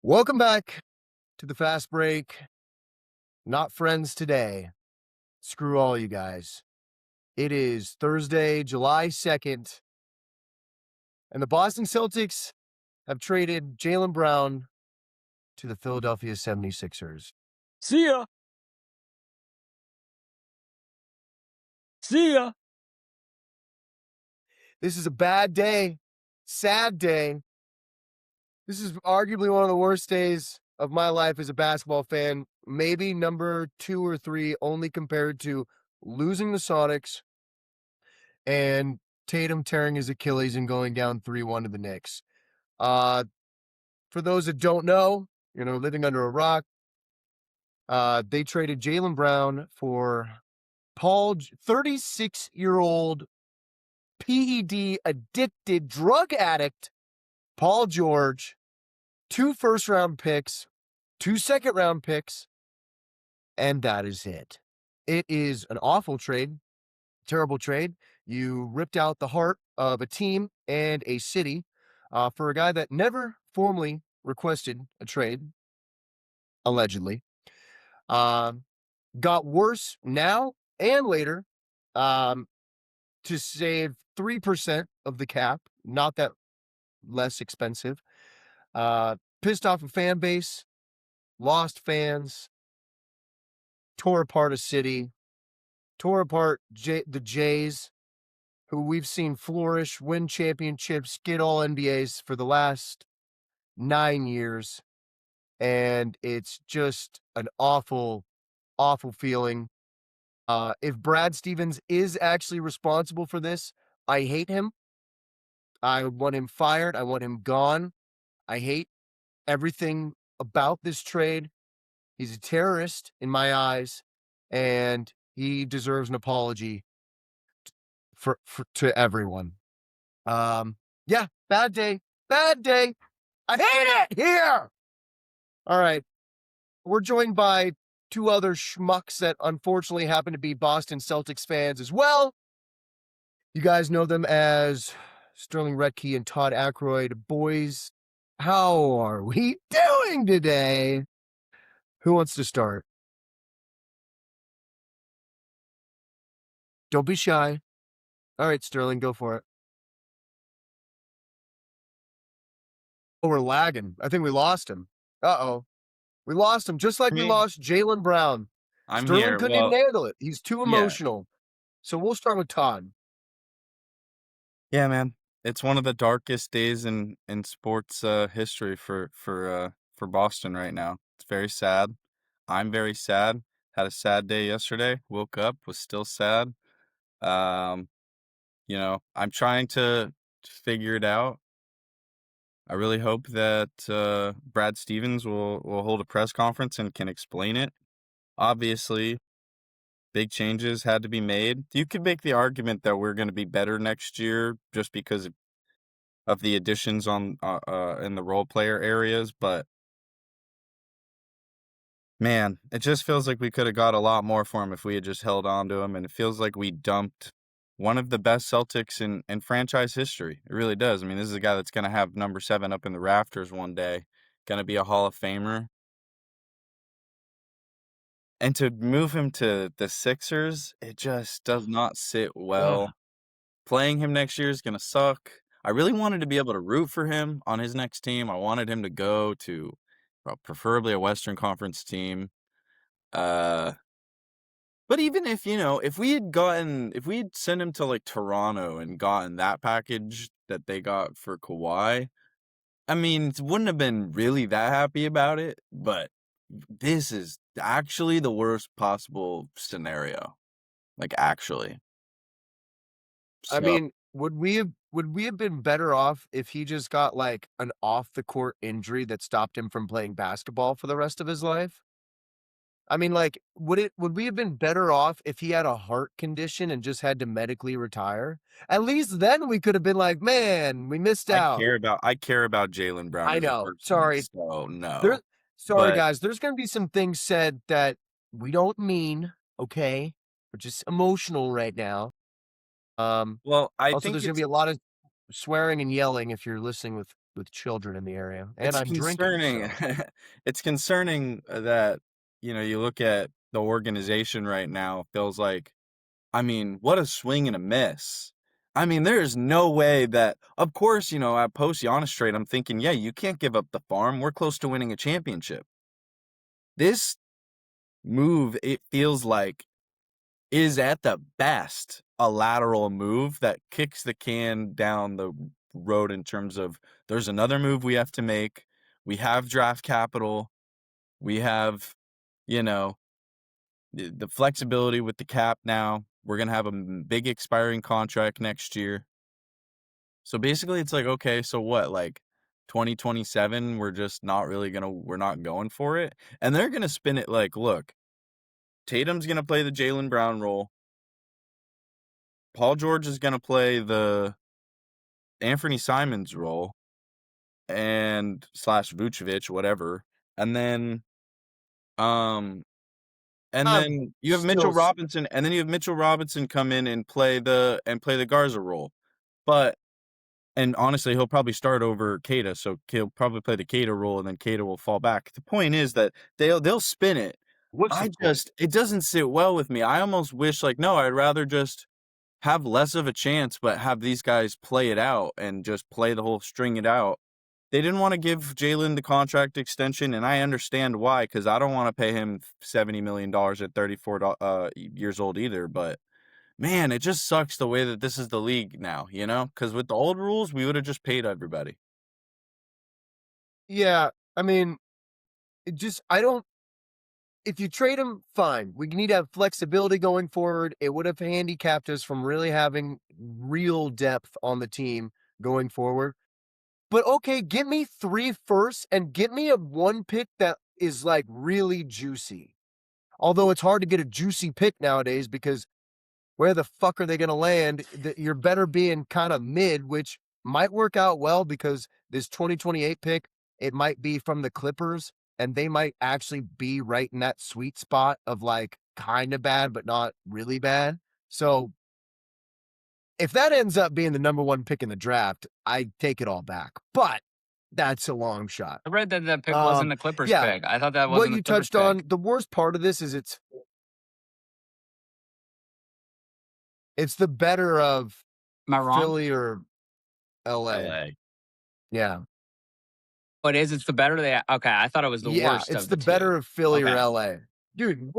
Welcome back to the fast break. Not friends today. Screw all you guys. It is Thursday, July 2nd, and the Boston Celtics have traded Jaylen Brown to the Philadelphia 76ers. See ya. See ya. This is a bad day, sad day. This is arguably one of the worst days of my life as a basketball fan. Maybe number 2 or 3, only compared to losing the Sonics and Tatum tearing his Achilles and going down 3-1 to the Knicks. For those that don't know, living under a rock, they traded Jaylen Brown for 36-year-old PED addicted drug addict Paul George, 2 first-round picks, 2 second-round picks, and that is it. It is an awful trade, terrible trade. You ripped out the heart of a team and a city for a guy that never formally requested a trade, allegedly. Got worse now and later to save 3% of the cap, not that less expensive. Pissed off a fan base, lost fans, tore apart a city, tore apart the Jays, who we've seen flourish, win championships, get all NBAs for the last 9 years. And it's just an awful, awful feeling. If Brad Stevens is actually responsible for this, I hate him. I want him fired. I want him gone. I hate everything about this trade. He's a terrorist in my eyes, and he deserves an apology to everyone. Yeah, bad day. Bad day. I hate it here. All right. We're joined by 2 other schmucks that unfortunately happen to be Boston Celtics fans as well. You guys know them as Sterling Retke and Todd Aykroyd. Boys, how are we doing today? Who wants to start? Don't be shy. All right, Sterling, go for it. Oh, we're lagging. I think we lost him. Uh-oh. We lost him, just like we Me? lost Jaylen Brown. I'm Sterling here. couldn't even handle it. He's too yeah. emotional. So we'll start with Todd. Yeah, man. It's one of the darkest days in sports history for Boston right now. It's very sad. I'm very sad. Had a sad day yesterday. Woke up, was still sad. I'm trying to figure it out. I really hope that Brad Stevens will hold a press conference and can explain it. Obviously, big changes had to be made. You could make the argument that we're going to be better next year just because of the additions on in the role player areas, but man, it just feels like we could have got a lot more for him if we had just held on to him, and it feels like we dumped one of the best Celtics in franchise history. It really does. I mean, this is a guy that's going to have number 7 up in the rafters one day, going to be a Hall of Famer. And to move him to the Sixers, it just does not sit well. Ugh. Playing him next year is going to suck. I really wanted to be able to root for him on his next team. I wanted him to go to preferably a Western Conference team. But even if we had sent him to like Toronto and gotten that package that they got for Kawhi, I mean, wouldn't have been really that happy about it, but this is actually the worst possible scenario. Like, actually. I So, mean, would we have been better off if he just got like an off the court injury that stopped him from playing basketball for the rest of his life? I mean, like, would we have been better off if he had a heart condition and just had to medically retire? At least then we could have been like, man, we missed out. I care about Jaylen Brown I as a know. person, Sorry. so There no. sorry, But, guys. There's gonna be some things said that we don't mean, okay? We're just emotional right now. well, I Also, think there's gonna it's be a lot of swearing and yelling if you're listening with with children in the area, and It's I'm drinking, concerning. so It's concerning that, you look at the organization right now, feels like, I mean, what a swing and a miss. I mean, there is no way that, of course, at post Giannis trade, I'm thinking, yeah, you can't give up the farm. We're close to winning a championship. This move, it feels like, is at the best a lateral move that kicks the can down the road in terms of there's another move we have to make. We have draft capital. We have, you know, the flexibility with the cap now. We're going to have a big expiring contract next year. So basically it's like, okay, so what? Like 2027, we're not going for it. And they're going to spin it like, look, Tatum's going to play the Jaylen Brown role. Paul George is going to play the Anthony Simons role and slash Vucevic, whatever. And then, um, and I'm then you have still Mitchell Robinson, and then you have Mitchell Robinson come in and play the Garza role. But and honestly, he'll probably start over Kata, so he'll probably play the Kata role, and then Kata will fall back. The point is that they'll spin it. what's the point? It doesn't sit well with me. I almost wish like no, I'd rather just have less of a chance, but have these guys play it out and just play the whole string it out. They didn't want to give Jaylen the contract extension, and I understand why, because I don't want to pay him $70 million at 34 years old either. But man, it just sucks the way that this is the league now, Because with the old rules, we would have just paid everybody. Yeah, I mean, I don't. If you trade him, fine. We need to have flexibility going forward. It would have handicapped us from really having real depth on the team going forward. But okay, get me 3 firsts and get me a 1 pick that is like really juicy. Although it's hard to get a juicy pick nowadays because where the fuck are they going to land? You're better being kind of mid, which might work out well because this 2028 pick, it might be from the Clippers and they might actually be right in that sweet spot of like kind of bad, but not really bad. So if that ends up being the number 1 pick in the draft, I take it all back. But that's a long shot. I read that that pick wasn't the Clippers Yeah, pick. I thought that what wasn't the you Clippers touched on, pick. the worst part of this is it's the better of Am I wrong? Philly or LA. LA. Yeah. What is it's the better they okay, I thought it was the Yeah, worst it's of the the two. better of Philly or Okay. LA. Dude,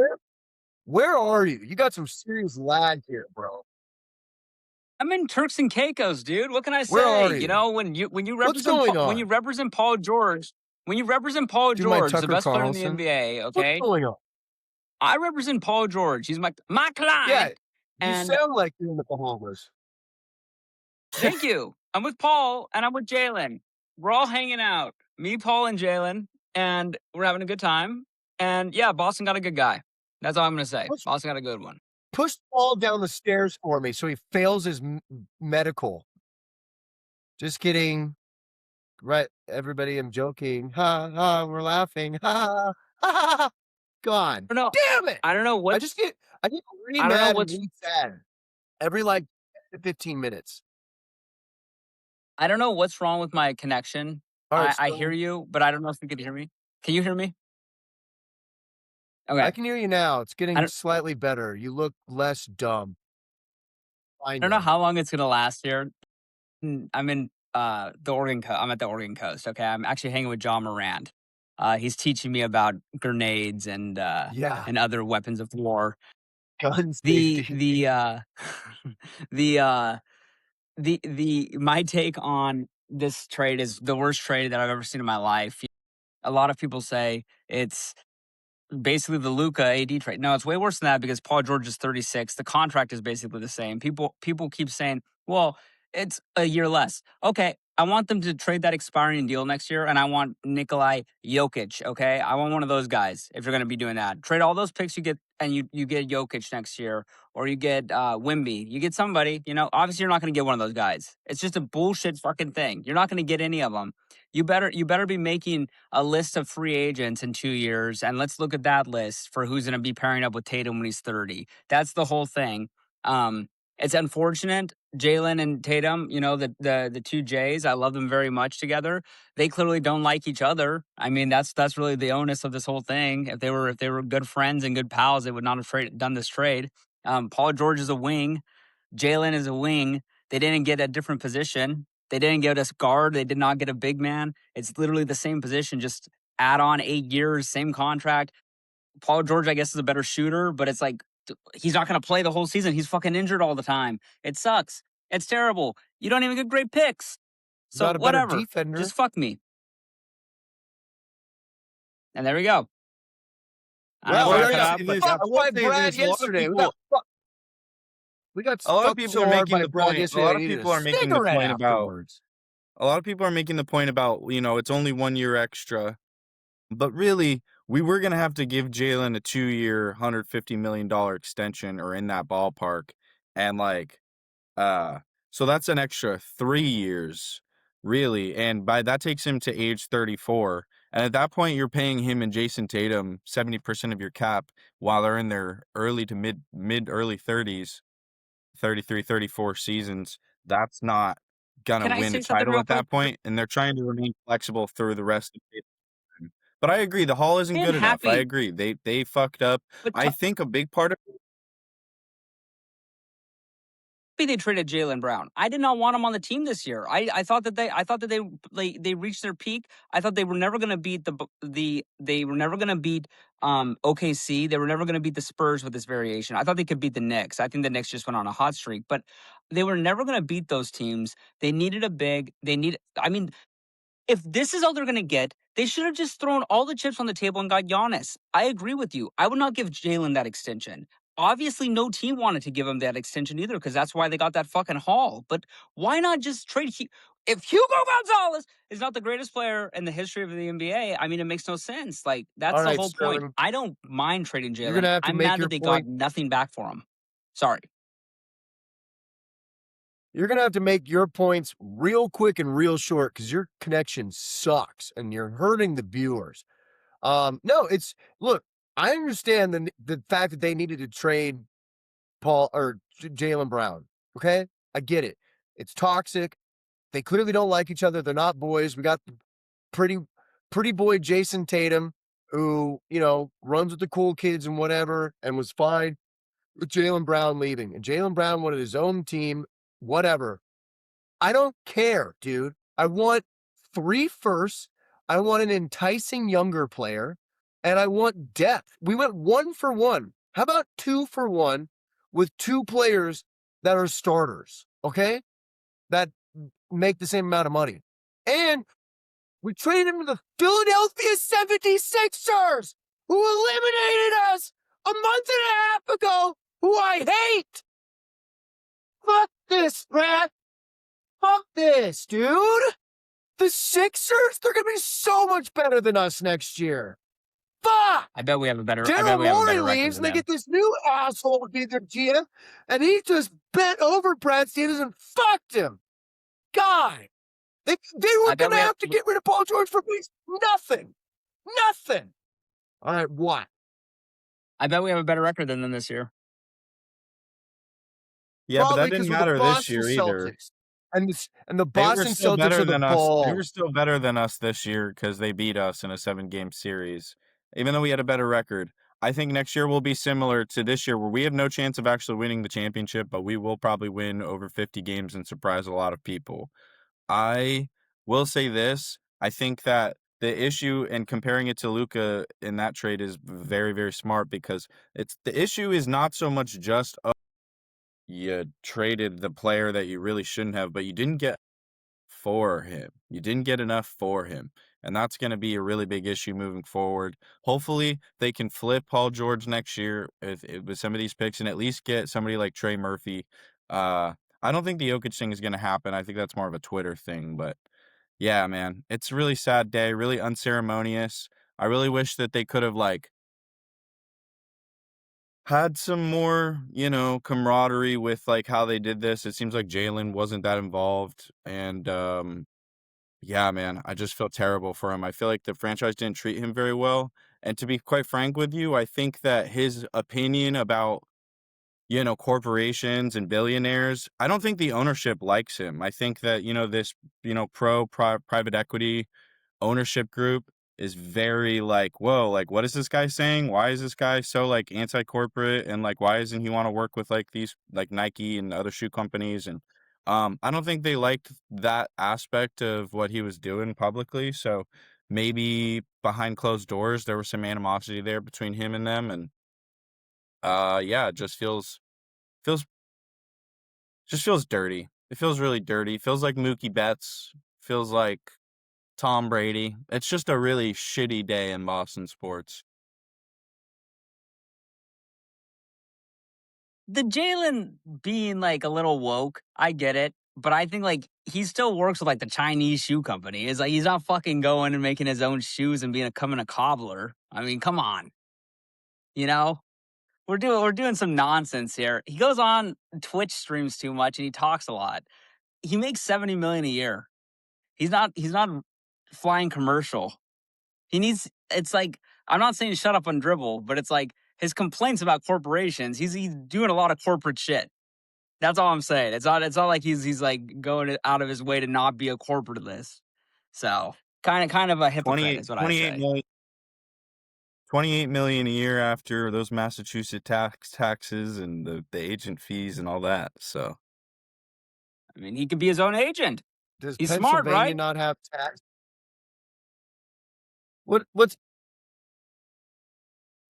where are you? You got some serious lag here, bro. I'm in Turks and Caicos, dude. What can I Where say? are You you? know, when you What's represent going when you on? represent Paul George, Do my the Tucker best player in the Carlson? NBA, What's okay? going on? I represent Paul George. He's my Yeah, client. you And sound like you're in the Bahamas. thank you. I'm with Paul and I'm with Jaylen. We're all hanging out. Me, Paul, and Jaylen, and we're having a good time. And yeah, Boston got a good guy. That's all I'm gonna say. Push Boston got a good one. push Paul down the stairs for me so he fails his medical. Just kidding. Right, everybody, I'm joking. Ha ha, we're laughing. Ha ha ha ha. God I don't know. damn it! I don't know I what's get really I don't know mad and what's really sad every like 15 minutes. I don't know what's wrong with my connection. All right, I hear so you, but I don't know if you can hear me. Can you hear me? I Okay. can hear you now. It's I getting don't slightly better. You look less dumb. I don't know Kinda. how long it's gonna last here. I'm in the Oregon coast. I'm at the Oregon coast. Okay. I'm actually hanging with John Morant. He's teaching me about grenades Yeah, and other weapons of war. gun The safety. the the my take on this trade is the worst trade that I've ever seen in my life. A lot of people say it's basically the Luca AD trade. No, it's way worse than that because Paul George is 36. The contract is basically the same. People keep saying, "Well, it's a year less." Okay, I want them to trade that expiring deal next year, and I want Nikolai Jokic. Okay, I want one of those guys. If you're going to be doing that, trade all those picks you get, and you get Jokic next year, or you get Wimby. You get somebody. Obviously you're not going to get one of those guys. It's just a bullshit fucking thing. You're not going to get any of them. You better be making a list of free agents in 2 years, and let's look at that list for who's going to be pairing up with Tatum when he's 30. That's the whole thing. It's unfortunate Jaylen and Tatum, the two Jays, I love them very much together. They clearly don't like each other. I mean, that's really the onus of this whole thing. If they were good friends and good pals, they would not have done this trade. Paul George is a wing. Jaylen is a wing. They didn't get a different position. They didn't get us guard. They did not get a big man. It's literally the same position, just add on 8 years, same contract. Paul George, I guess, is a better shooter, but it's like he's not going to play the whole season. He's fucking injured all the time. It sucks. It's terrible. You don't even get great picks. So Not a better whatever. defender. Just fuck me. And there we go. I don't Well, know we if I cut got out, but fucked by Brad yesterday. We got A lot of fucked people so are hard making by the Brad point. A yesterday. lot I of needed people a are making the cigarette point about. afterwards. A lot of people are making the point about, it's only 1 year extra. But really, we were going to have to give Jaylen a 2-year, $150 million extension or in that ballpark. And so that's an extra 3 years, really. And by that takes him to age 34. And at that point, you're paying him and Jason Tatum 70% of your cap while they're in their early to early 30s, 33, 34 seasons. That's not going to can I win a say something title real at quick? that point, and they're trying to remain flexible through the rest of the season. But I agree, the haul isn't I am good enough. I happy, agree. They fucked up. but I think a big part of they traded Jaylen Brown. I did not want him on the team this year. I thought that they reached their peak. I thought they were never going to beat they were never going to beat OKC. They were never going to beat the Spurs with this variation. I thought they could beat the Knicks. I think the Knicks just went on a hot streak, but they were never going to beat those teams. They needed a big. I mean, if this is all they're going to get, they should have just thrown all the chips on the table and got Giannis. I agree with you. I would not give Jaylen that extension. Obviously, no team wanted to give him that extension either because that's why they got that fucking haul. But why not just trade? If Hugo Gonzalez is not the greatest player in the history of the NBA, I mean, it makes no sense. Like, that's All the right, whole point. Sterling. I don't mind trading You're Jaylen. gonna have to I'm make mad your that they got point. nothing back for him. Sorry. You're gonna have to make your points real quick and real short because your connection sucks and you're hurting the viewers. No, look. I understand the fact that they needed to trade Paul or Jaylen Brown. Okay, I get it. It's toxic. They clearly don't like each other. They're not boys. We got pretty boy Jason Tatum, who runs with the cool kids and whatever, and was fine with Jaylen Brown leaving. And Jaylen Brown wanted his own team, whatever. I don't care, dude. I want 3 firsts. I want an enticing younger player, and I want depth. We went 1 for 1. How about 2 for 1 with 2 players that are starters, okay? That make the same amount of money. And we traded him to the Philadelphia 76ers, who eliminated us a month and a half ago, who I hate. Fuck this, Brad. Fuck this, dude. The Sixers, they're going to be so much better than us next year. Fuck. I bet we have a better. Daryl Morey leaves, and they get this new asshole to be their GM, and he just bent over Brad Stevens and fucked him. God. They were going to have to get rid of Paul George for nothing. Nothing. All right, what? I bet we have a better record than them this year. Yeah, but that Probably didn't 'cause we're the matter this Boston year either. Celtics. And the They were Boston still Celtics better are the than us. They ball. were still better than us this year because they beat us in a 7-game series. Even though we had a better record, I think next year will be similar to this year, where we have no chance of actually winning the championship, but we will probably win over 50 games and surprise a lot of people. I will say this: I think that the issue and comparing it to Luka in that trade is very, very smart because the issue is not so much just you traded the player that you really shouldn't have, but you didn't get for him. You didn't get enough for him. And that's going to be a really big issue moving forward. Hopefully, they can flip Paul George next year with some of these picks and at least get somebody like Trey Murphy. I don't think the Jokic thing is going to happen. I think that's more of a Twitter thing. But yeah, man, it's a really sad day, really unceremonious. I really wish that they could have had some more, camaraderie with how they did this. It seems like Jaylen wasn't that involved. And yeah, man, I just feel terrible for him. I feel like the franchise didn't treat him very well. And to be quite frank with you, I think that his opinion about corporations and billionaires. I don't think the ownership likes him. I think that, this, private equity ownership group is very like, whoa, like, what is this guy saying? Why is this guy so like anti-corporate? And like, why doesn't he want to work with like these like Nike and other shoe companies? And I don't think they liked that aspect of what he was doing publicly. So maybe behind closed doors, there was some animosity there between him and them. And yeah, it feels just feels dirty. It feels really dirty. Feels like Mookie Betts. Feels like Tom Brady. It's just a really shitty day in Boston sports. The Jalen being like a little woke, I get it. But I think like he still works with like the Chinese shoe company. It's like he's not fucking going and making his own shoes and becoming a cobbler. I mean, come on. You know? We're doing some nonsense here. He goes on Twitch streams too much and he talks a lot. He makes 70 million a year. He's not flying commercial. He needs it's like I'm not saying shut up and dribble, but it's like his complaints about corporations, he's doing a lot of corporate shit. That's all I'm saying. It's not like he's like going out of his way to not be a corporatist. So kind of a hypocrite 28, is what I 28 say. million, 28 million a year after those Massachusetts taxes and the agent fees and all that. So I mean, he could be his own agent. Does He's smart, Pennsylvania right? not have tax? What's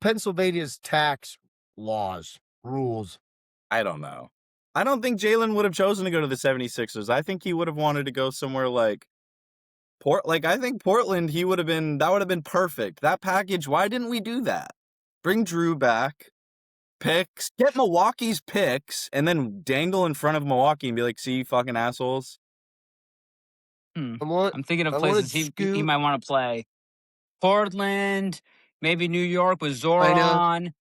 Pennsylvania's tax laws, rules? I don't know. I don't think Jalen would have chosen to go to the 76ers. I think he would have wanted to go somewhere like I think Portland, that would have been perfect. That package, why didn't we do that? Bring Drew back, picks, get Milwaukee's picks, and then dangle in front of Milwaukee and be like, see, you fucking assholes. I'm thinking of I wanted places he Scoot. might want to play. Portland, maybe New York with I know. Zoran.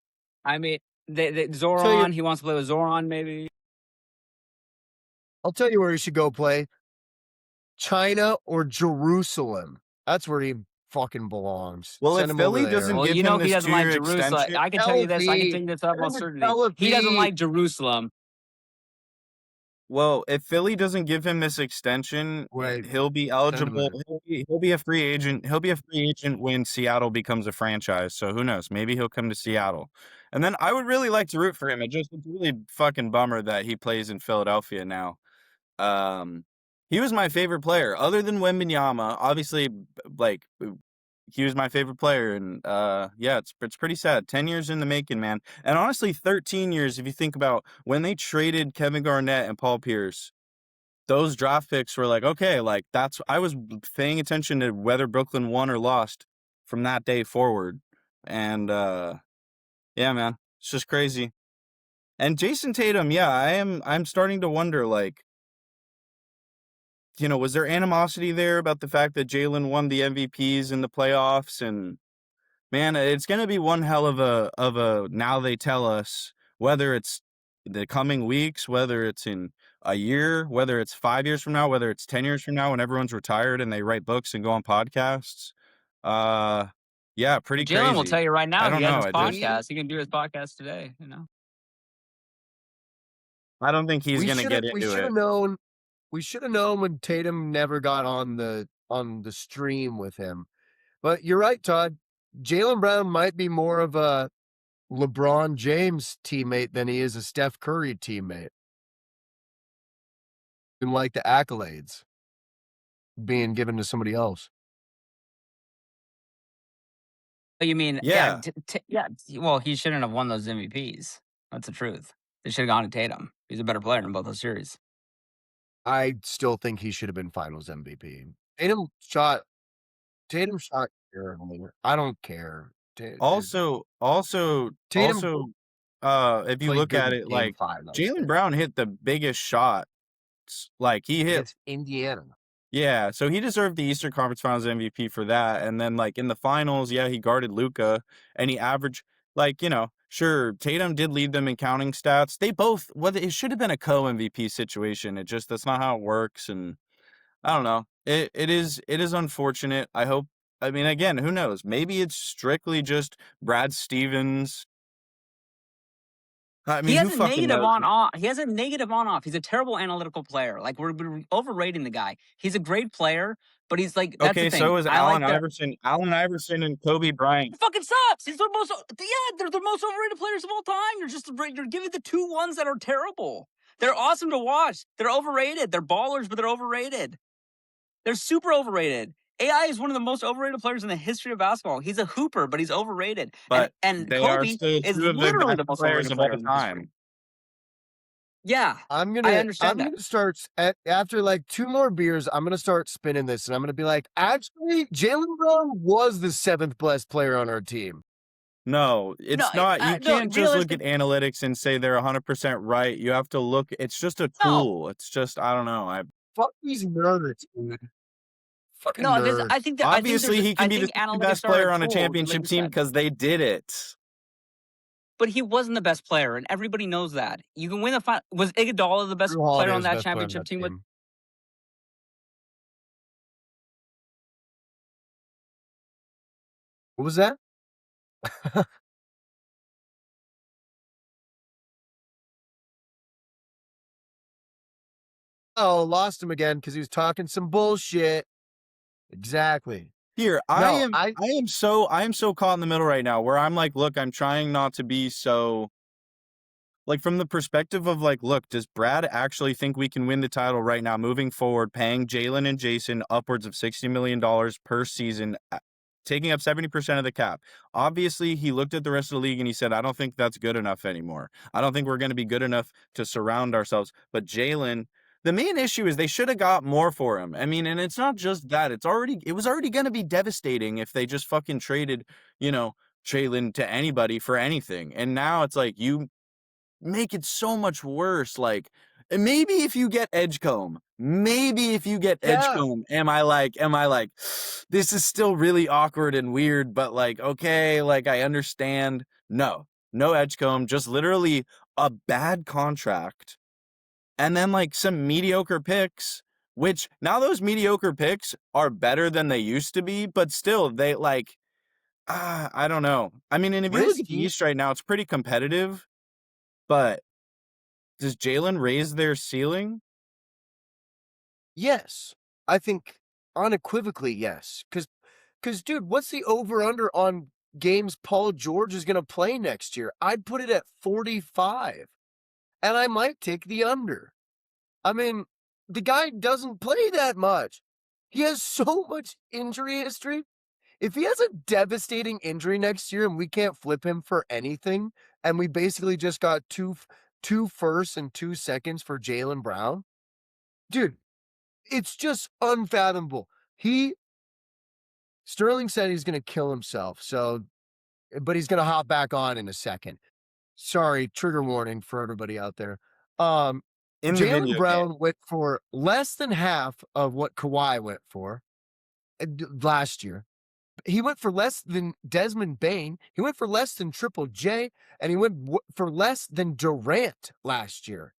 I mean, Tell you, Zoran. He wants to play with Zoran, maybe. I'll tell you where he should go play. China or Jerusalem. That's where he fucking belongs. Well, if Send him over Philly there. doesn't Well, give you know him if he this doesn't like 2-year Jerusalem, extension, I can tell you Tel this. I can tell Aviv. you this up Send with him to certainty. Tel He doesn't Aviv. like Jerusalem. well, if Philly doesn't give him this extension, Wait, he'll be send him eligible. there. He'll be a free agent. He'll be a free agent when Seattle becomes a franchise. So who knows? Maybe he'll come to Seattle. And then I would really like to root for him. It's a really fucking bummer that he plays in Philadelphia now. Um, he was my favorite player, other than Wembanyama. Obviously, like he was my favorite player, and yeah, it's pretty sad. 10 years in the making, man, and honestly, 13 years if you think about when they traded Kevin Garnett and Paul Pierce. Those draft picks were like, okay, like I was paying attention to whether Brooklyn won or lost from that day forward, and yeah, man, it's just crazy. And Jason Tatum, yeah, I'm starting to wonder, like, was there animosity there about the fact that Jalen won the MVPs in the playoffs? And man, it's gonna be one hell of a now they tell us, whether it's the coming weeks, whether it's in a year, whether it's 5 years from now, whether it's 10 years from now when everyone's retired and they write books and go on podcasts. Uh yeah, pretty Jalen will tell crazy. you right I now he don't has know. his I just We podcast. He can do his podcast today. I don't think he's we gonna should get have we into should it. have known. We should have known when Tatum never got on the stream with him. But you're right, Todd. Jaylen Brown might be more of a LeBron James teammate than he is a Steph Curry teammate. And like the accolades being given to somebody else. Oh, you mean, yeah, Yeah. yeah. Well, he shouldn't have won those MVPs. That's the truth. They should have gone to Tatum. He's a better player in both those series. I still think he should have been Finals MVP. Tatum shot terribly. I don't care. Also, Tatum if you played look good at in it, Game like Five. Jalen Brown hit the biggest shots. Like he hit, Against Indiana. yeah. So he deserved the Eastern Conference Finals MVP for that. And then like in the finals, yeah, he guarded Luca and he averaged like sure Tatum did lead them in counting stats. They both it should have been a co MVP situation. It just that's not how it works. And I don't know. It is unfortunate. I mean, again, who knows? Maybe it's strictly just Brad Stevens I He mean, has who a fucking negative knows? on off. He has a negative on off. He's a terrible analytical player. Like we're overrating the guy. He's a great player, but he's like that's the Okay, thing. so is I Allen like the Iverson. Allen Iverson and Kobe Bryant. It fucking sucks. He's the most they're the most overrated players of all time. You're giving the two ones that are terrible. They're awesome to watch. They're overrated. They're ballers, but they're overrated. They're super overrated. AI is one of the most overrated players in the history of basketball. He's a hooper, but he's overrated. But And they are Kobe still is two of the literally best the most players overrated of all player in history. time. Yeah, I'm I gonna understand I'm that. gonna start after like 2 more beers, I'm gonna start spinning this, and I'm gonna be like, "Actually, Jaylen Brown was the 7th best player on our team." No, No, it's not. You no, can't just look realistic. at analytics and say they're 100% right. You have to look. It's just a No, tool. It's just I don't know. Fuck these nerds, dude. Fucking no, because nerds. Obviously he can I be the think second analytics best are a player on a tool, like championship you team said. because they did it. But he wasn't the best player, and everybody knows that. You can win the final. Was Iguodala the best Drew player Holiday on was the that best player on championship that team? With team. What was that? Oh, lost him again because he was talking some bullshit. Exactly. Here, No, I I am so caught in the middle right now where I'm like, look, I'm trying not to be so like from the perspective of like, look, does Brad actually think we can win the title right now moving forward, paying Jaylen and Jason upwards of $60 million per season, taking up 70% of the cap? Obviously, he looked at the rest of the league and he said, I don't think that's good enough anymore. I don't think we're going to be good enough to surround ourselves. But Jaylen, the main issue is they should have got more for him. I mean, and it's not just that. It was already going to be devastating if they just fucking traded, you know, Jaylen to anybody for anything. And now it's like you make it so much worse. Like, and maybe if you get yeah. Edgecombe, am I like, this is still really awkward and weird, but like, okay, like I understand. No Edgecombe, just literally a bad contract. And then like some mediocre picks, which now those mediocre picks are better than they used to be, but still they like, I don't know. I mean, and if you look at the Risky. East right now, it's pretty competitive, but does Jaylen raise their ceiling? Yes. I think unequivocally yes. Because, dude, what's the over-under on games Paul George is gonna play next year? I'd put it at 45, and I might take the under. I mean, the guy doesn't play that much. He has so much injury history. If he has a devastating injury next year and we can't flip him for anything, and we basically just got two firsts and 2 seconds for Jaylen Brown, dude, it's just unfathomable. Sterling said he's gonna kill himself, so but he's gonna hop back on in a second. Sorry, trigger warning for everybody out there. Um, In the Jaylen video game. Brown went for less than half of what Kawhi went for last year. He went for less than Desmond Bain. He went for less than Triple J, and he went for less than Durant last year.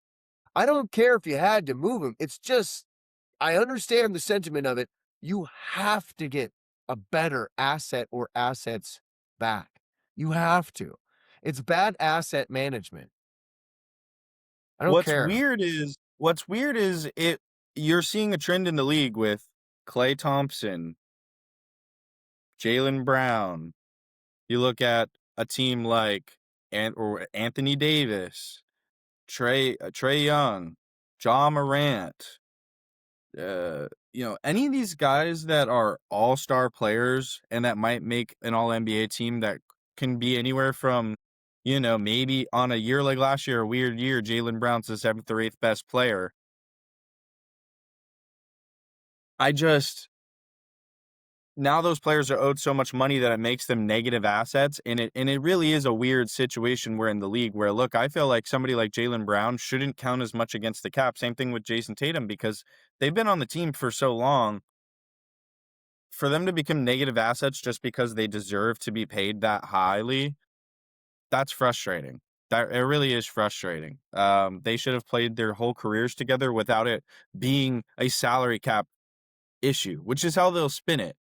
I don't care if you had to move him. It's just, I understand the sentiment of it. You have to get a better asset or assets back. You have to. It's bad asset management. I don't care. What's weird is it you're seeing a trend in the league with Klay Thompson, Jaylen Brown. You look at a team like or Anthony Davis, Trey Young, Ja Morant, any of these guys that are all-star players and that might make an all-NBA team that can be anywhere from, maybe on a year like last year, a weird year, Jaylen Brown's the 7th or 8th best player. Now those players are owed so much money that it makes them negative assets, and it really is a weird situation we're in the league where, look, I feel like somebody like Jaylen Brown shouldn't count as much against the cap. Same thing with Jason Tatum because they've been on the team for so long. For them to become negative assets just because they deserve to be paid that highly, that's frustrating. That it really is frustrating. They should have played their whole careers together without it being a salary cap issue, which is how they'll spin it.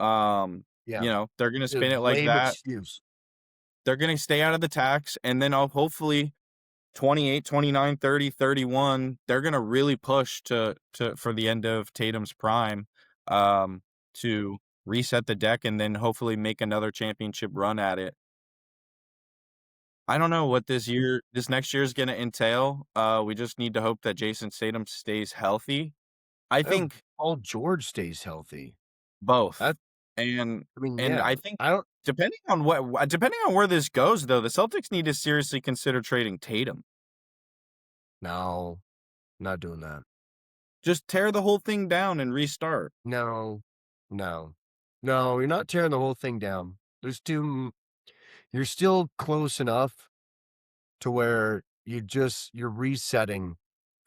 Yeah. They're gonna spin it like Lame that. excuse. They're gonna stay out of the tax, and then I'll hopefully 28, 29, 30, 31, they're gonna really push to for the end of Tatum's prime, to reset the deck and then hopefully make another championship run at it. I don't know what this next year is gonna entail. We just need to hope that Jason Tatum stays healthy. I I hope think Paul George stays healthy. both. That And I mean, and yeah. I think I don't depending on where this goes, though, the Celtics need to seriously consider trading Tatum. No, not doing that. Just tear the whole thing down and restart. No, no, no, you're not tearing the whole thing down. You're still close enough to where you're resetting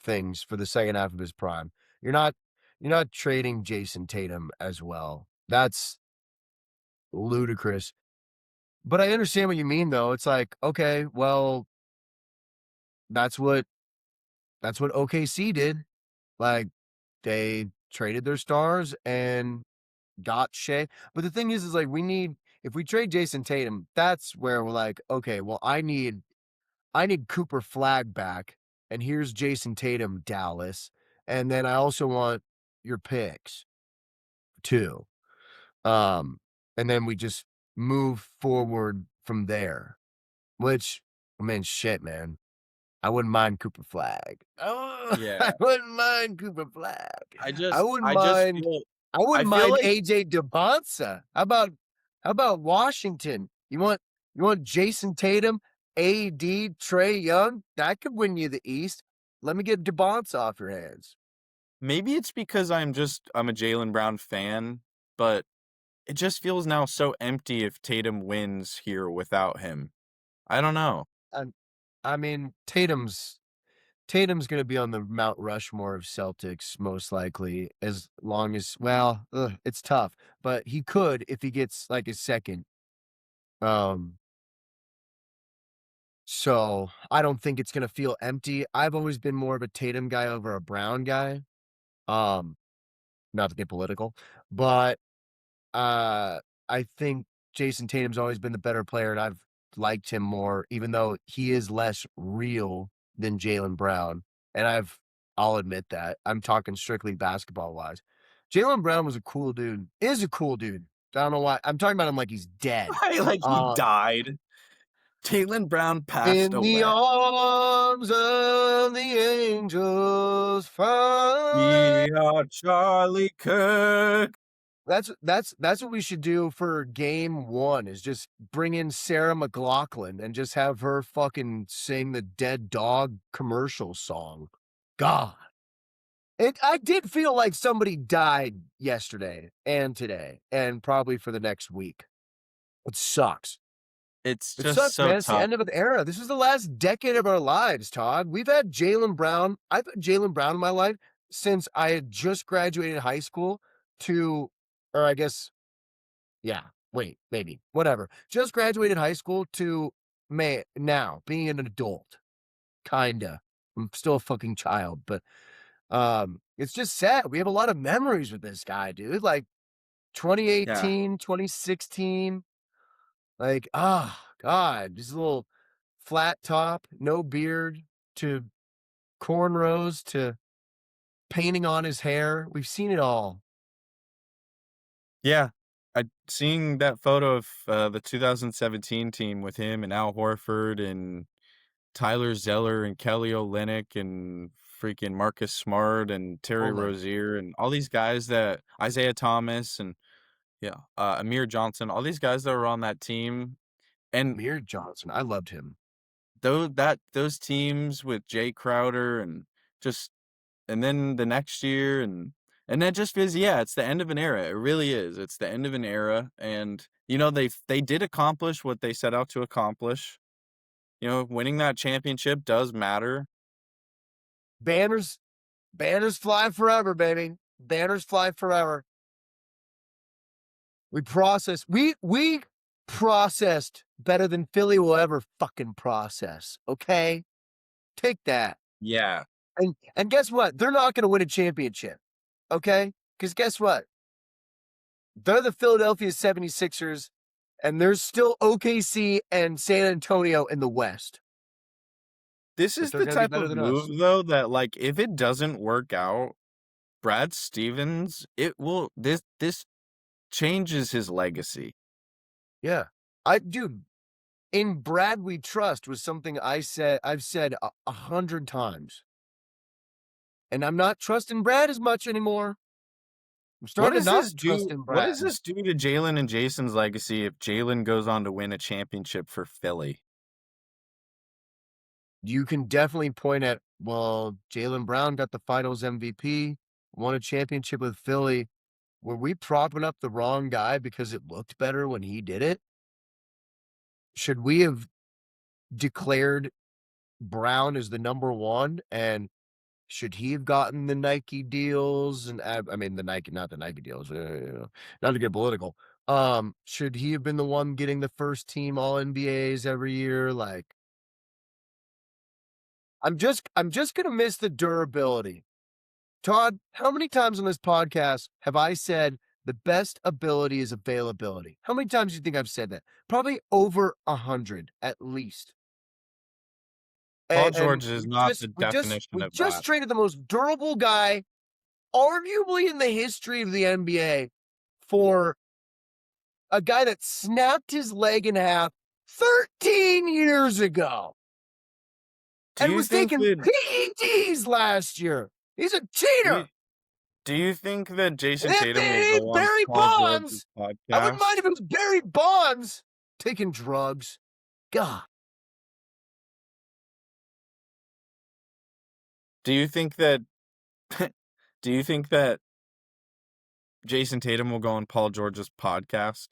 things for the second half of his prime. You're not you're not trading Jason Tatum as well. That's ludicrous. But I understand what you mean though. It's like, okay, well, that's what that's what OKC did. Like they traded their stars and got Shea. But the thing is like if we trade Jason Tatum, that's where we're like, okay, well, I need Cooper Flag back, and here's Jason Tatum, Dallas, and then I also want your picks too. Um, and then we just move forward from there. Which, I mean, shit, man. I wouldn't mind Cooper Flag. Oh, I Yeah. wouldn't mind Cooper Flag. I I just wouldn't I just mind feel I I wouldn't feel mind like AJ DeBonsa. How about Washington? You want Jason Tatum, AD, Trey Young? That could win you the East. Let me get DeBonsa off your hands. maybe it's because I'm a Jaylen Brown fan, but it just feels now so empty if Tatum wins here without him. I don't know. And I mean, Tatum's gonna be on the Mount Rushmore of Celtics most likely as long as it's tough, but he could if he gets like his second. Um, so I don't think it's gonna feel empty. I've always been more of a Tatum guy over a Brown guy. Um, Not to get political, but uh, I think Jason Tatum's always been the better player, and I've liked him more, even though he is less real than Jaylen Brown. And I'll admit that. I'm talking strictly basketball wise. Jaylen Brown was a cool dude, is a cool dude. I don't know why. I'm talking about him like he's dead. Right, like he Uh, died. Jaylen Brown passed in the away. arms of the angels, find We are Charlie Kirk. That's what we should do for game 1 is just bring in Sarah McLachlan and just have her fucking sing the Dead Dog commercial song. God. I did feel like somebody died yesterday and today and probably for the next week. It sucks. It's It just sucks, so man. It's the tough. end of an era. This is the last decade of our lives, Todd. We've had Jaylen Brown. I've had Jaylen Brown in my life since I had just graduated high school to, or I guess yeah. Wait, maybe. Whatever. Just graduated high school to now being an adult. Kinda. I'm still a fucking child, but it's just sad. We have a lot of memories with this guy, dude. Like Yeah. 2018, 2016. Like, God, just a little flat top, no beard, to cornrows, to painting on his hair. We've seen it all. Yeah. Seeing that photo of, the 2017 team with him and Al Horford and Tyler Zeller and Kelly Olynyk and freaking Marcus Smart and Terry Hold on. Rozier and all these guys that Isaiah Thomas and yeah, Amir Johnson, all these guys that were on that team, and Amir Johnson. I loved him. those teams with Jay Crowder and just and then the next year and that just feels yeah, it's the end of an era. It really is. It's the end of an era, and they did accomplish what they set out to accomplish. Winning that championship does matter. Banners Banners fly forever, baby. Banners fly forever. We processed better than Philly will ever fucking process. Okay? Take that. Yeah. And guess what? They're not gonna win a championship. Okay? Because guess what? They're the Philadelphia 76ers, and there's still OKC and San Antonio in the West. This if is they're the gonna be type better of than us. move though that, like, if it doesn't work out, Brad Stevens, it will this changes his legacy. Yeah. Dude, "In Brad we trust" was something I've said a 100 times, and I'm not trusting Brad as much anymore. I'm starting to not trust in What does Brad. this do to Jalen and Jason's legacy if Jalen goes on to win a championship for Philly? You can definitely point at, well, Jaylen Brown got the Finals MVP, won a championship with Philly. Were we propping up the wrong guy because it looked better when he did it? Should we have declared Brown as the number 1, and should he have gotten the Nike deals and I mean, the Nike not the Nike deals, not to get political. Should he have been the one getting the first team All NBAs every year? Like, I'm just gonna miss the durability. Todd, how many times on this podcast have I said the best ability is availability? How many times do you think I've said that? Probably over 100 at least. Paul And George is we not just the we just definition we of just that. traded the most durable guy, arguably in the history of the NBA, for a guy that snapped his leg in half 13 years ago Do and you was think taking that PEDs last year. He's a do you cheater. do you think that And Jason if Tatum will it go ain't on Barry Paul George's Bonds, I wouldn't mind podcast? if it was Barry Bonds taking drugs. God. Do you think that do you think that Jason Tatum will go on Paul George's podcast?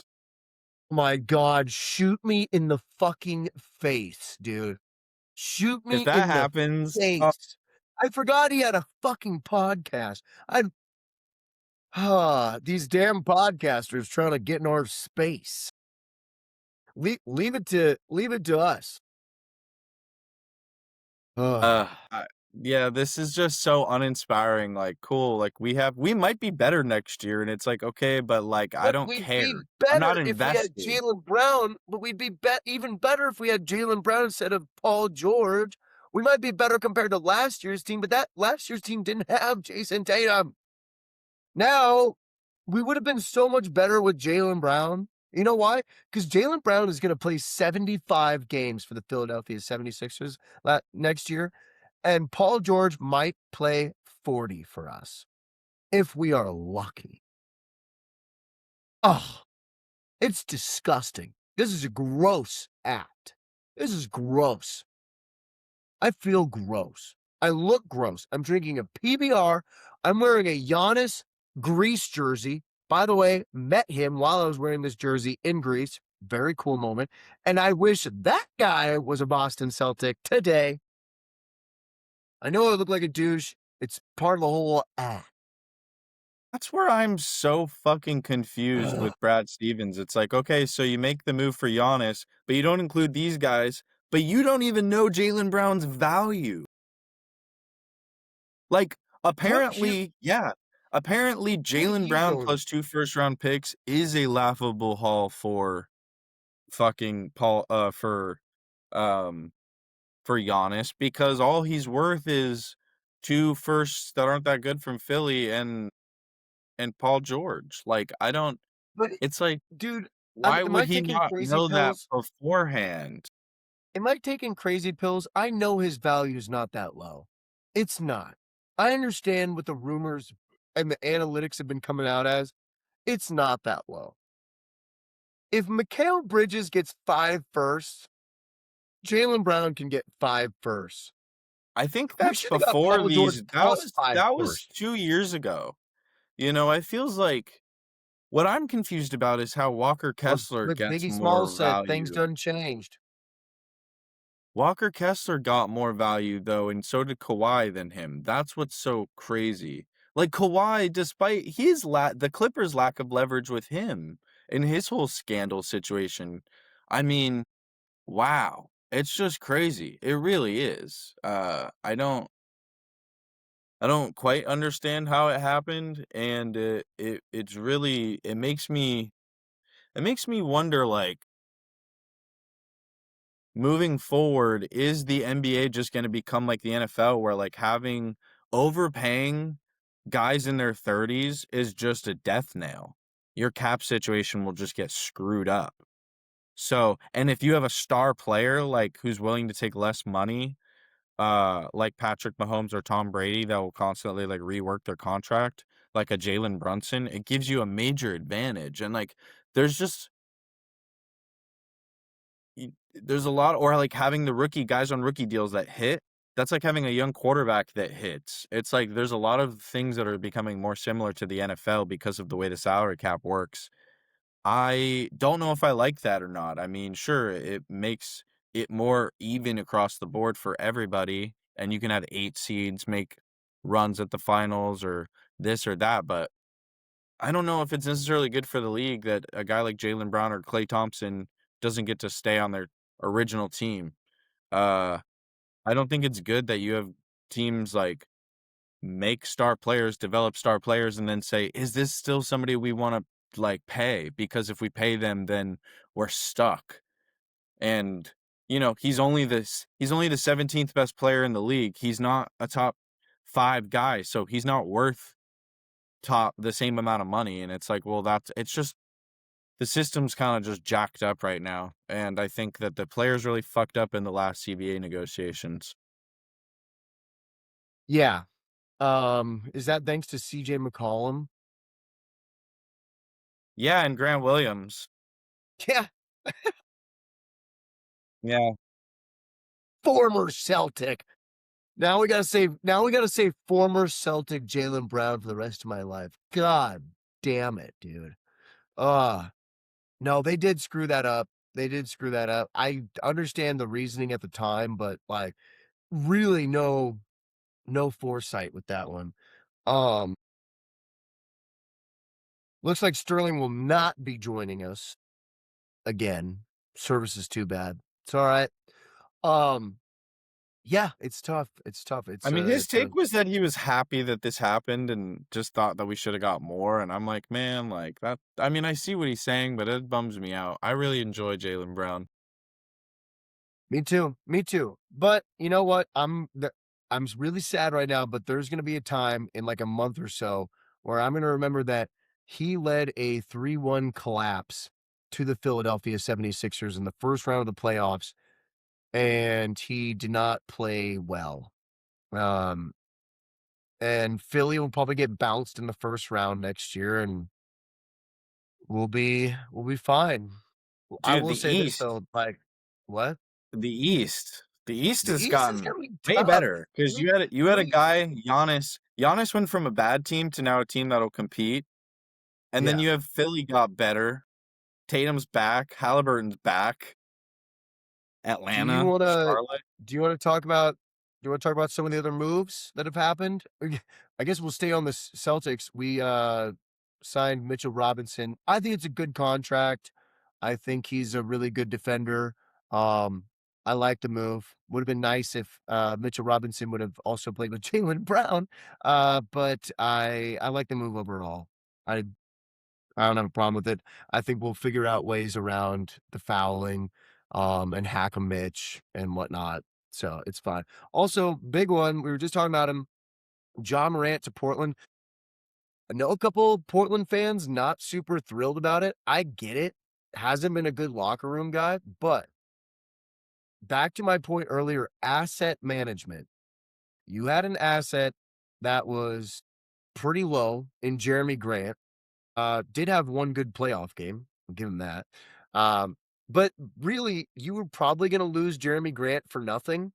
My God, shoot me in the fucking face, dude. Shoot If me that in the happens, face. I forgot he had a fucking podcast. These damn podcasters trying to get in our space. Leave it to us. Ugh. I yeah, this is just so uninspiring, like, cool, like, we might be better next year, and it's like, "Okay, but, like, I But don't we'd be care. I'm not better if we had invested." Jaylen Brown, but we'd be even better if we had Jaylen Brown instead of Paul George. We might be better compared to last year's team, but that last year's team didn't have Jason Tatum. Now, we would have been so much better with Jaylen Brown. You know why? Because Jaylen Brown is going to play 75 games for the Philadelphia 76ers next year, and Paul George might play 40 for us if we are lucky. Oh, it's disgusting. This is a gross act. This is gross. I feel gross. I look gross. I'm drinking a PBR. I'm wearing a Giannis Greece jersey. By the way, met him while I was wearing this jersey in Greece. Very cool moment. And I wish that guy was a Boston Celtic today. I know I look like a douche. It's part of the whole act. That's where I'm so fucking confused Ugh. with Brad Stevens. It's like, okay, so you make the move for Giannis, but you don't include these guys, but you don't even know Jaylen Brown's value. Like, Don't you? apparently What are Jaylen you Brown going? plus 2 first-round picks is a laughable haul for fucking um, for Giannis because all he's worth is 2 firsts that aren't that good from Philly and Paul George. Like, I don't But, it's like, dude, why am would I he taking not crazy know that pills? beforehand? Am I taking crazy pills? I know his value is not that low. It's not. I understand what the rumors and the analytics have been coming out as. It's not that low. If Mikal Bridges gets 5 firsts, Jaylen Brown can get 5 firsts. I think We that's should have got before Paul George these plus 5 that was firsts. 2 years ago. You know, it feels like what I'm confused about is how Walker Kessler But gets Biggie Smalls more said things value. done changed. Walker Kessler got more value though, and so did Kawhi than him. That's what's so crazy. Like Kawhi, despite the Clippers' lack of leverage with him in his whole scandal situation, I mean, wow, it's just crazy. It really is. I don't quite understand how it happened, and it's really it makes me wonder like moving forward, is the NBA just gonna become like the NFL where, like, having overpaying guys in their 30s is just a death nail? Your cap situation will just get screwed up. So and if you have a star player, like, who's willing to take less money, like Patrick Mahomes or Tom Brady that will constantly, like, rework their contract, like a Jalen Brunson, it gives you a major advantage, and, like, there's just there's a lot or, like, having the rookie guys on rookie deals that hit, that's like having a young quarterback that hits. It's like there's a lot of things that are becoming more similar to the NFL because of the way the salary cap works. I don't know if I like that or not. I mean, sure, it makes it more even across the board for everybody, and you can have 8 seeds make runs at the finals or this or that, but I don't know if it's necessarily good for the league that a guy like Jaylen Brown or Klay Thompson doesn't get to stay on their original team. Uh, I don't think it's good that you have teams, like, make star players, develop star players, and then say, "Is this still somebody we wanna, like, pay? Because if we pay them, then we're stuck." And, he's only the 17th best player in the league. He's not a top 5 guy, so he's not worth top the same amount of money, and it's like, well, it's just the system's kinda just jacked up right now, and I think that the players really fucked up in the last CBA negotiations. Yeah. Is that thanks to CJ McCollum? Yeah, and Grant Williams. Yeah, Yeah. former Celtic. Now we gotta say former Celtic Jaylen Brown for the rest of my life. God damn it, dude. Uh no, they did screw that up. They did screw that up. I understand the reasoning at the time, but, like, really no foresight with that one. Um, Looks like Sterling will not be joining us again. Service is too bad. It's alright. Um, yeah, it's tough. It's tough. I mean, his It's a take was that he was happy that this happened and just thought that we shoulda got more, and I'm like, "Man, like, that." I mean, I see what he's saying, but it bums me out. I really enjoy Jaylen Brown. Me too. Me too. But you know what? I'm really sad right now, but there's gonna be a time in like a month or so where I'm gonna remember that he led a 3-1 collapse to the Philadelphia 76ers in the first round of the playoffs, and he did not play well. Um, and Philly will probably get bounced in the first round next year, and we'll be fine. I Dude, will say this though, like what? The East The has East is gotten gonna be way tough. better because We you had a we guy, Giannis. Giannis went from a bad team to now a team that'll compete, and then yeah. you have Philly got better. Tatum's back, Halliburton's back, Do you Atlanta, wanna Charlotte. do you wanna talk about some of the other moves that have happened? I guess we'll stay on the Celtics. We, signed Mitchell Robinson. I think it's a good contract. I think he's a really good defender. Um, I like the move. Would've been nice if, Mitchell Robinson would have also played with Jaylen Brown, but I like the move overall. I I don't have a problem with it. I think we'll figure out ways around the fouling, and hack a Mitch and whatnot. So it's fine. Also, big one, we were just talking about him, John Morant to Portland. I know a couple Portland fans not super thrilled about it. I get it. Hasn't been a good locker room guy, but back to my point earlier, asset management. You had an asset that was pretty low in Jeremy Grant. Did have one good playoff game. I'll give him that. But really, you were probably going to lose Jeremy Grant for nothing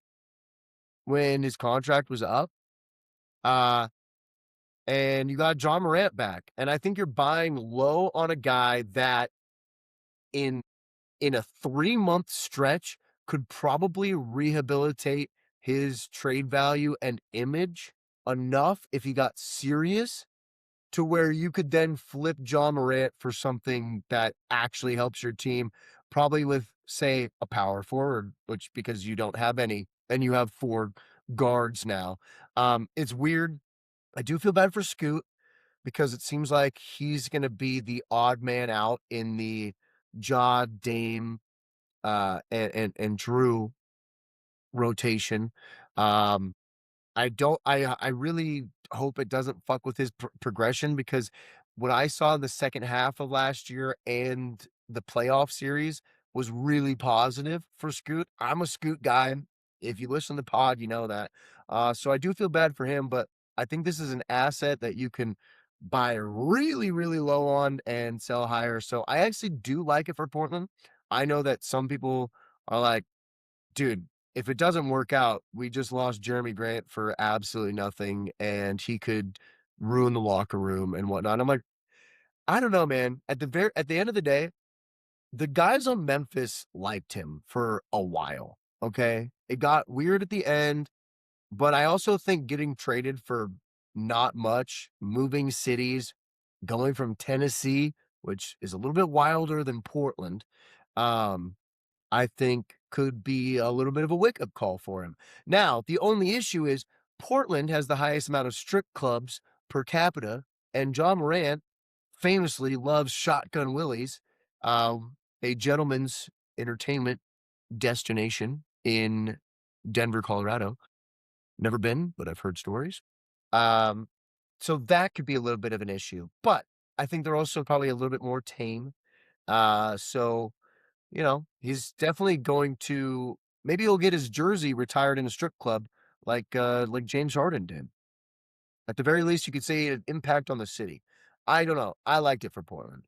when his contract was up. Uh, and you got John Morant back. And I think you're buying low on a guy that in in a 3-month stretch could probably rehabilitate his trade value and image enough if he got serious to where you could then flip John Morant for something that actually helps your team, probably with, say, a power forward, which because you don't have any, and you have 4 guards now. It's weird. I do feel bad for Scoot because it seems like he's gonna be the odd man out in the Ja Dame and Drew rotation. Um, I really hope it doesn't fuck with his progression because what I saw in the second half of last year and the playoff series was really positive for Scoot. I'm a Scoot guy. If you listen to the pod, you know that. So I do feel bad for him, but I think this is an asset that you can buy really, really low on and sell higher. So I actually do like it for Portland. I know that some people are like, dude, if it doesn't work out, we just lost Jeremy Grant for absolutely nothing, and he could ruin the locker room and whatnot. I'm like, I don't know, man. At the end of the day, the guys on Memphis liked him for a while. Okay. It got weird at the end, but I also think getting traded for not much, moving cities, going from Tennessee, which is a little bit wilder than Portland, um, I think could be a little bit of a wake-up call for him. Now, the only issue is Portland has the highest amount of strip clubs per capita, and John Morant famously loves Shotgun Willie's, a gentleman's entertainment destination in Denver, Colorado. Never been, but I've heard stories. Um, so that could be a little bit of an issue, but I think they're also probably a little bit more tame. So he's definitely going to maybe he'll get his jersey retired in a strip club like James Harden did. At the very least, you could say an impact on the city. I don't know. I liked it for Portland.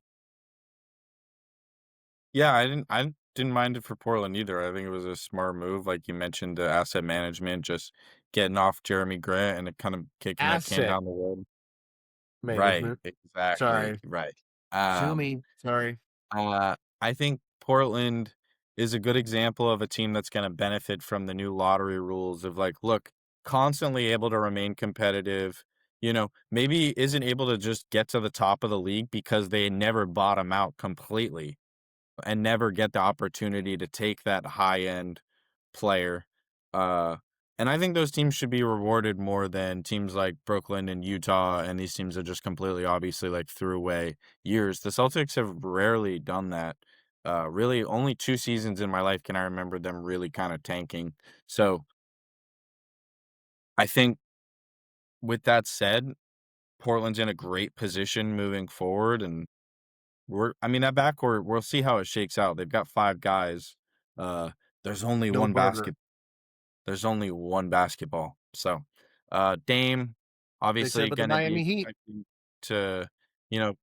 Yeah, I didn't mind it for Portland either. I think it was a smart move, like you mentioned, the asset management, just getting off Jeremy Grant and kind of kicking that can Asset down the road. Right, management. exactly, Sorry. right. Sue Um, me. Sorry. I think Portland is a good example of a team that's gonna benefit from the new lottery rules of like, look, constantly able to remain competitive, maybe isn't able to just get to the top of the league because they never bottom out completely and never get the opportunity to take that high end player. Uh, and I think those teams should be rewarded more than teams like Brooklyn and Utah and these teams that just completely obviously like threw away years. The Celtics have rarely done that. Really, only 2 seasons in my life can I remember them really kind of tanking. So I think with that said, Portland's in a great position moving forward, and I mean, that backcourt, we'll see how it shakes out. They've got 5 guys. Uh, there's only No one burger. basket there's only one basketball. So, Dame They said, obviously but the gonna be Miami Heat, expecting to,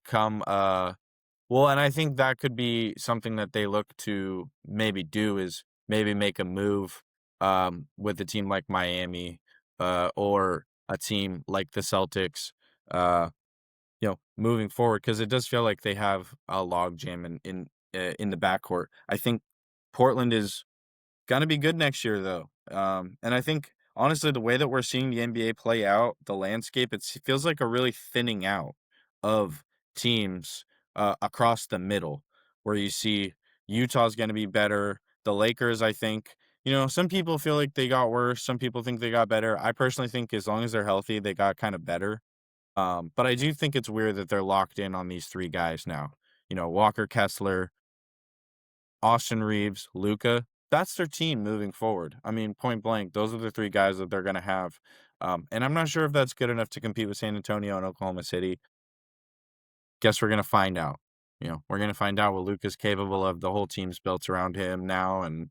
come, well, and I think that could be something that they look to maybe do is maybe make a move, with a team like Miami, or a team like the Celtics, uh moving forward, because it does feel like they have a logjam in the backcourt. I think Portland is gonna be good next year, though. And I think honestly, the way that we're seeing the NBA play out, the landscape, it feels like a really thinning out of teams across the middle, where you see Utah's gonna be better. The Lakers, I think. Some people feel like they got worse. Some people think they got better. I personally think as long as they're healthy, they got kind of better. But I do think it's weird that they're locked in on these 3 guys now. Walker Kessler, Austin Reeves, Luca. That's their team moving forward. I mean, point blank, those are the 3 guys that they're gonna have. And I'm not sure if that's good enough to compete with San Antonio and Oklahoma City. Guess we're gonna find out. We're gonna find out what Luka's capable of. The whole team's built around him now, and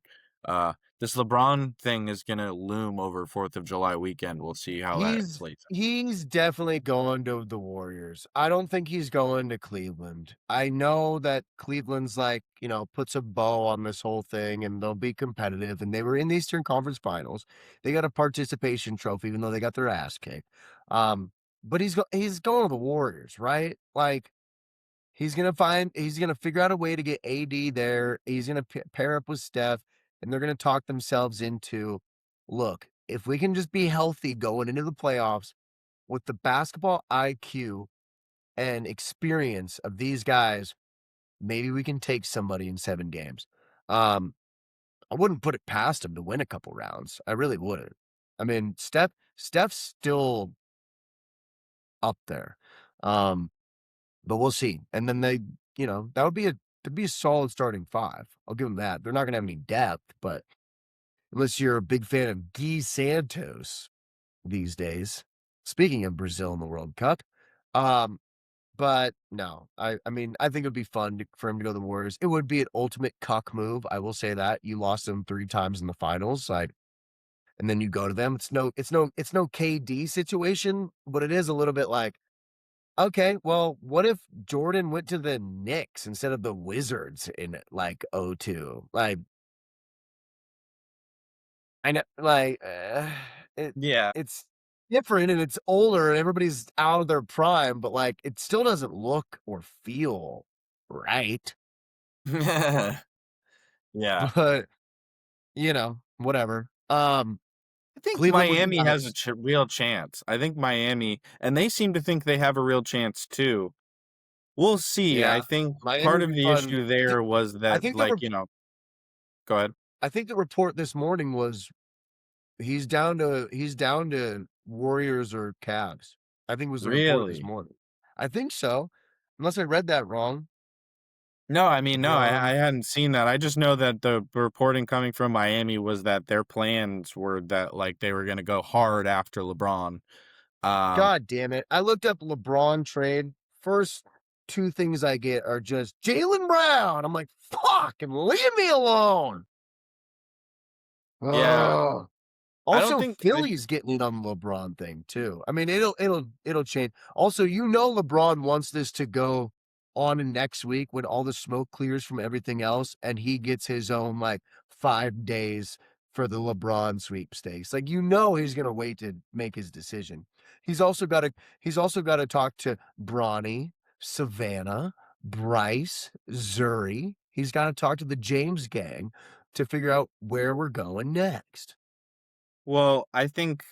this LeBron thing is gonna loom over 4th of July weekend. We'll see how that he's plays out. he's definitely going to the Warriors. I don't think he's going to Cleveland. I know that Cleveland's like, puts a bow on this whole thing and they'll be competitive. And they were in the Eastern Conference Finals. They got a participation trophy, even though they got their ass kicked. But he's going to the Warriors, right? Like he's gonna figure out a way to get AD there. He's gonna pair up with Steph, and they're gonna talk themselves into, look, if we can just be healthy going into the playoffs with the basketball IQ and experience of these guys, maybe we can take somebody in 7 games. Um, I wouldn't put it past him to win a couple rounds. I really wouldn't. I mean, Steph's still up there. But we'll see. And then that would be to be a solid starting 5. I'll give them that. They're not gonna have any depth, but unless you're a big fan of Gui Santos these days. Speaking of Brazil in the World Cup, um, but no, I mean, I think it would be fun for him to go to the Warriors. It would be an ultimate cuck move, I will say that. You lost them 3 times in the finals, like, and then you go to them. It's no KD situation, but it is a little bit like, okay, well, what if Jordan went to the Knicks instead of the Wizards in, like, '02? Like, I know, like, it Yeah. it's different and it's older and everybody's out of their prime, but, like, it still doesn't look or feel right. Yeah. But, whatever. I think Cleveland would be Miami has a nice. real chance. I think Miami, and they seem to think they have a real chance too. We'll see. I Yeah, think Miami part would of be the fun. issue I think there was I that, think the like, rep go ahead. I think the report this morning was he's down to Warriors or Cavs. I think was the report this Really? morning. I think so, unless I read that wrong. No, I mean, no, I Um, hadn't seen that. I just know that the reporting coming from Miami was that their plans were that, like, they were gonna go hard after LeBron. Um, God damn it. I looked up LeBron trade. First 2 things I get are just Jaylen Brown. I'm like, "Fucking leave me alone." yeah, Ugh. I don't Also, think I Philly's getting in on the LeBron thing too. I mean, it'll change. Also, LeBron wants this to go on in next week when all the smoke clears from everything else, and he gets his own like 5 days for the LeBron sweepstakes. Like, he's gonna wait to make his decision. He's also gotta talk to Bronny, Savannah, Bryce, Zuri. He's gotta talk to the James gang to figure out where we're going next. well, I think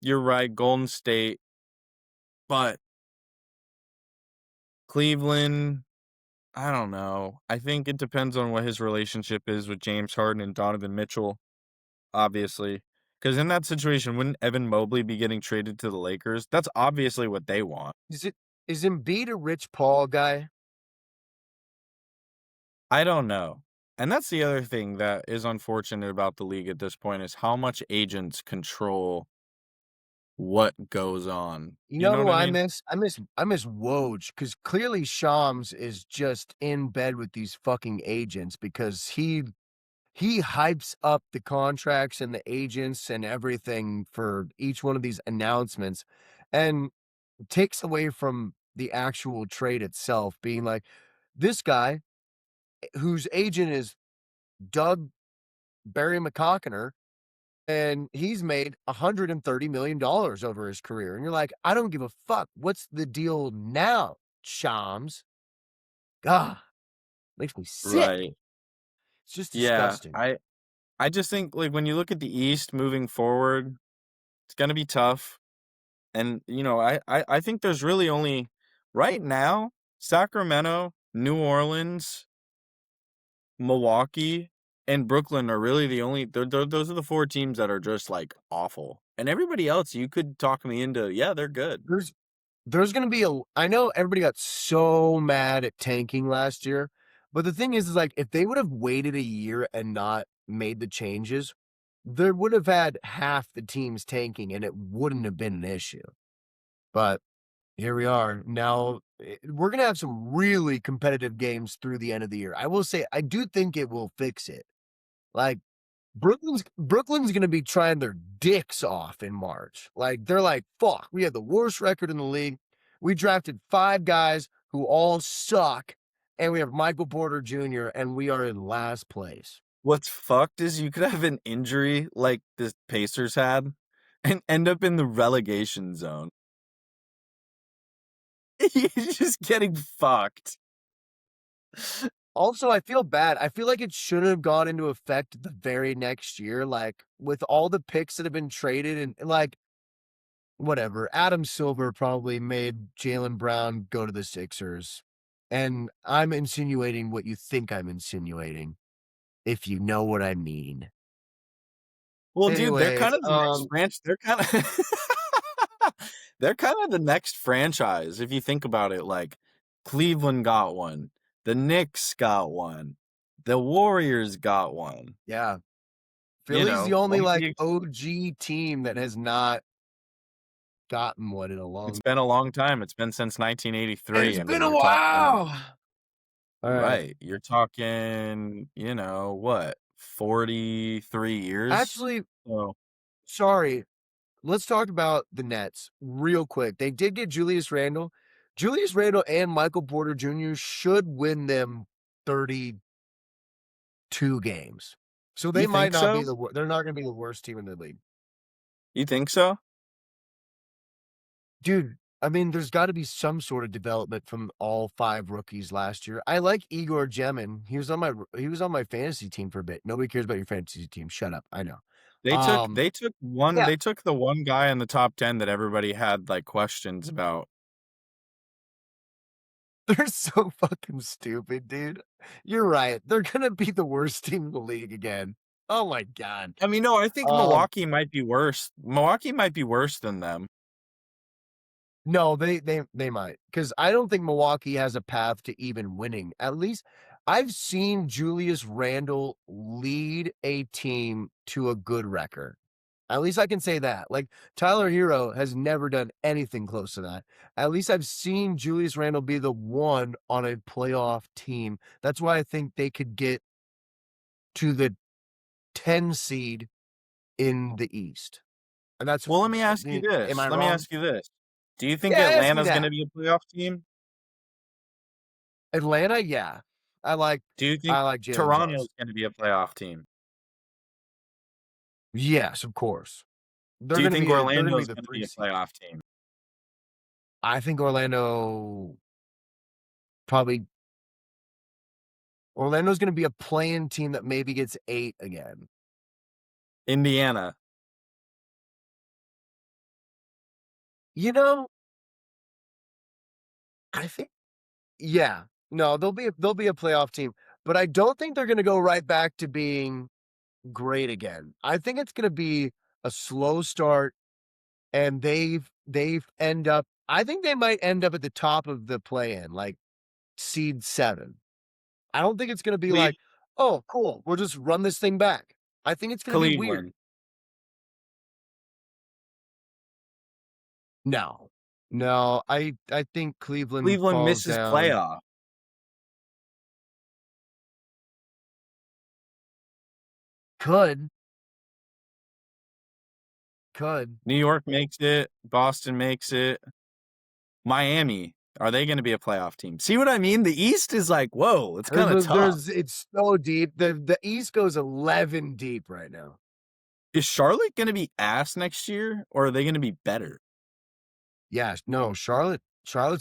you're right, Golden State, but Cleveland, I don't know. I think it depends on what his relationship is with James Harden and Donovan Mitchell, obviously. Because in that situation, wouldn't Evan Mobley be getting traded to the Lakers? That's obviously what they want. Is Embiid a Rich Paul guy? I don't know. And that's the other thing that is unfortunate about the league at this point is how much agents control what goes on. You You know know who what I I mean? miss? I miss Woj because clearly Shams is just in bed with these fucking agents because he hypes up the contracts and the agents and everything for each one of these announcements and takes away from the actual trade itself, being like, this guy whose agent is Doug Barry McCockiner, and he's made $130 million over his career. And you're like, I don't give a fuck. What's the deal now, Shams? God, makes me sick. Right. It's just Yeah. disgusting. I just think like when you look at the East moving forward, it's gonna be tough. And I think there's really only right now, Sacramento, New Orleans, Milwaukee, and Brooklyn are really the only those are the 4 teams that are just, like, awful. And everybody else, you could talk me into, yeah, they're good. There's there's gonna be I know everybody got so mad at tanking last year, but the thing is like if they would have waited a year and not made the changes, there would have had half the teams tanking and it wouldn't have been an issue. But here we are. Now, we're gonna have some really competitive games through the end of the year. I will say, I do think it will fix it. Like, Brooklyn's gonna be trying their dicks off in March. Like, they're like, "Fuck, we have the worst record in the league. We drafted 5 guys who all suck, and we have Michael Porter Jr., and we are in last place." What's fucked is you could have an injury like the Pacers had and end up in the relegation zone. You're just getting fucked. Also, I feel bad. I feel like it should have gone into effect the very next year, like, with all the picks that have been traded and like, whatever. Adam Silver probably made Jaylen Brown go to the Sixers, and I'm insinuating what you think I'm insinuating, if you know what I mean. Well, dude, they're Anyways, kind of the next branch. They're kind of they're kind of the next franchise if you think about it. Like Cleveland got one, The Knicks got one. The Warriors got one. Yeah. You Philly's the know, only, like like, the OG team that has not gotten one in a it's long been a long time. It's been since 1983. It's I been mean, a you're talking while! Alright. right. You're talking, what, 43 years? Actually, So sorry, let's talk about the Nets real quick. They did get Julius Randle. Julius Randle and Michael Porter Jr. should win them 32 games. So they you might think not be so? they're not gonna be the worst team in the league. You think so? Dude, I mean, there's gotta be some sort of development from all 5 rookies last year. I like Igor Jemin. He was on my fantasy team for a bit. Nobody cares about your fantasy team. Shut up. I know. They took Um, they took one yeah, they took the one guy in the top 10 that everybody had like questions about. they're so fucking stupid, dude. You're right. They're gonna be the worst team in the league again. Oh my god. I mean, no, I think Um, Milwaukee might be worse. Milwaukee might be worse than them. no, they might, because I don't think Milwaukee has a path to even winning. At least I've seen Julius Randle lead a team to a good record. At least I can say that. Like, Tyler Hero has never done anything close to that. At least I've seen Julius Randle be the one on a playoff team. That's why I think they could get to the 10 seed in the East. And that's Well, let me ask you am this. I Let me wrong? ask you this. Do you think Yeah, ask me Atlanta's going to that. be a playoff team? Atlanta, yeah. I like Do you think I like Jalen Toronto's Brunson. going to be a playoff team? Yes, of course. Do you think They're gonna be Orlando's the going to 3 be a seed. playoff team? I think probably Orlando's gonna be a playing team that maybe gets 8 again. Indiana. You know, I think yeah. No, they'll be a playoff team, but I don't think they're gonna go right back to being great again. I think it's gonna be a slow start, and they've end up I think they might end up at the top of the play-in, like, seed 7. I don't think it's gonna be Cle- like, "Oh, cool, we'll just run this thing back." I think it's gonna be weird. Cleveland. No. No, I think Cleveland Cleveland falls misses down. playoff. Could, could. New York makes it. Boston makes it. Miami. Are they going to be a playoff team? See what I mean? The East is like, whoa, it's kind of tough. It's so deep. The East goes 11 deep right now. Is Charlotte going to be ass next year, or are they going to be better? Yeah, no, Charlotte's